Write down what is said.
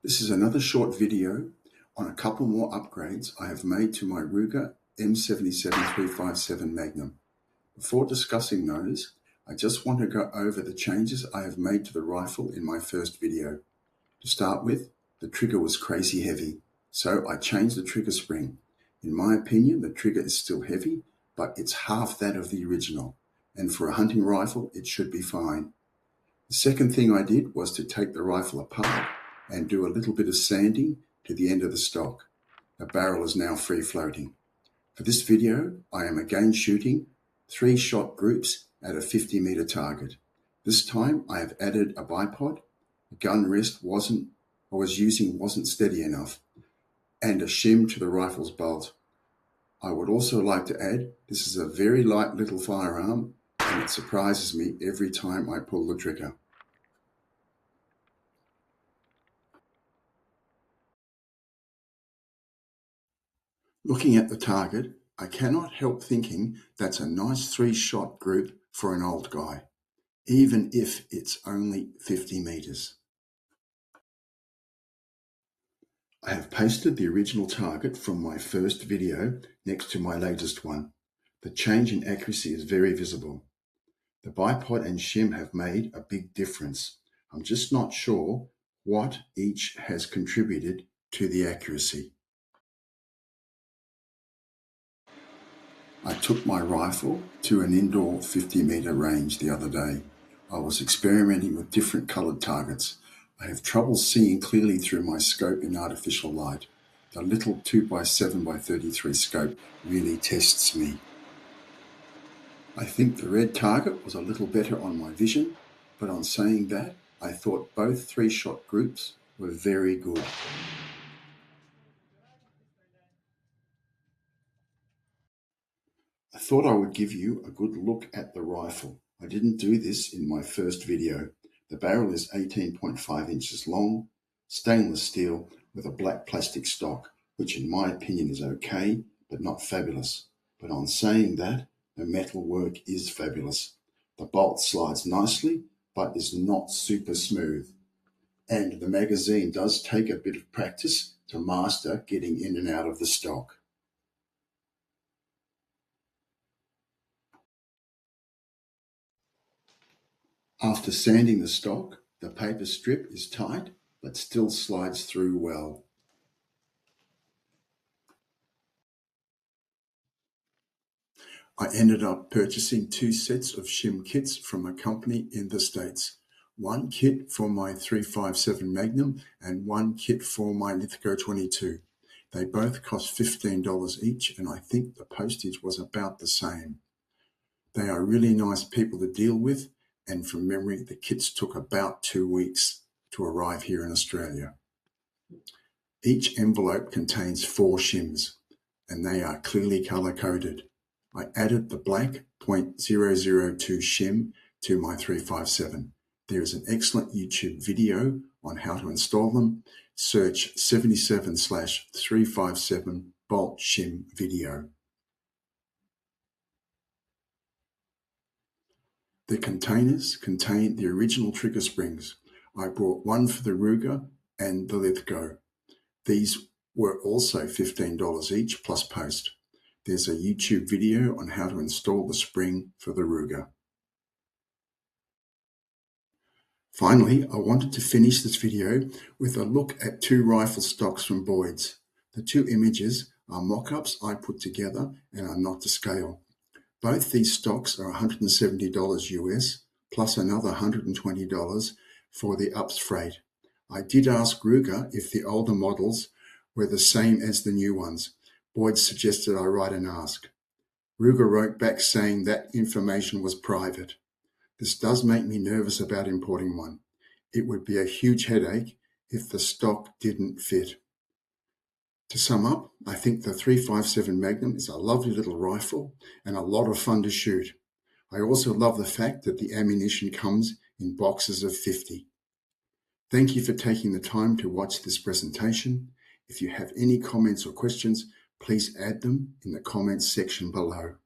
This is another short video on a couple more upgrades I have made to my Ruger M77-357 Magnum. Before discussing those, I just want to go over the changes I have made to the rifle in my first video. To start with, the trigger was crazy heavy, so I changed the trigger spring. In my opinion, the trigger is still heavy, but it's half that of the original, and for a hunting rifle, it should be fine. The second thing I did was to take the rifle apart and do a little bit of sanding to the end of the stock. The barrel is now free floating. For this video, I am again shooting 3-shot groups at a 50-meter target. This time I have added a bipod, the gun rest I was using wasn't steady enough, and a shim to the rifle's bolt. I would also like to add, this is a very light little firearm and it surprises me every time I pull the trigger. Looking at the target, I cannot help thinking that's a nice 3-shot group for an old guy, even if it's only 50 meters. I have pasted the original target from my first video next to my latest one. The change in accuracy is very visible. The bipod and shim have made a big difference. I'm just not sure what each has contributed to the accuracy. I took my rifle to an indoor 50-meter range the other day. I was experimenting with different colored targets. I have trouble seeing clearly through my scope in artificial light. The little 2x7x33 scope really tests me. I think the red target was a little better on my vision, but on saying that, I thought both 3-shot groups were very good. I thought I would give you a good look at the rifle. I didn't do this in my first video. The barrel is 18.5 inches long, stainless steel with a black plastic stock, which in my opinion is okay, but not fabulous. But on saying that, the metal work is fabulous. The bolt slides nicely, but is not super smooth. And the magazine does take a bit of practice to master getting in and out of the stock. After sanding the stock, the paper strip is tight, but still slides through well. I ended up purchasing 2 sets of shim kits from a company in the States. One kit for my 357 Magnum and one kit for my Lithgow 22. They both cost $15 each, and I think the postage was about the same. They are really nice people to deal with, and from memory, the kits took about 2 weeks to arrive here in Australia. Each envelope contains 4 shims, and they are clearly color-coded. I added the black .002 shim to my 357. There is an excellent YouTube video on how to install them. Search 77/357 bolt shim video. The containers contain the original trigger springs. I brought one for the Ruger and the Lithgow. These were also $15 each plus post. There's a YouTube video on how to install the spring for the Ruger. Finally, I wanted to finish this video with a look at 2 rifle stocks from Boyd's. The 2 images are mock-ups I put together and are not to scale. Both these stocks are $170 US, plus another $120 for the UPS freight. I did ask Ruger if the older models were the same as the new ones. Boyd suggested I write and ask. Ruger wrote back saying that information was private. This does make me nervous about importing one. It would be a huge headache if the stock didn't fit. To sum up, I think the 357 Magnum is a lovely little rifle and a lot of fun to shoot. I also love the fact that the ammunition comes in boxes of 50. Thank you for taking the time to watch this presentation. If you have any comments or questions, please add them in the comments section below.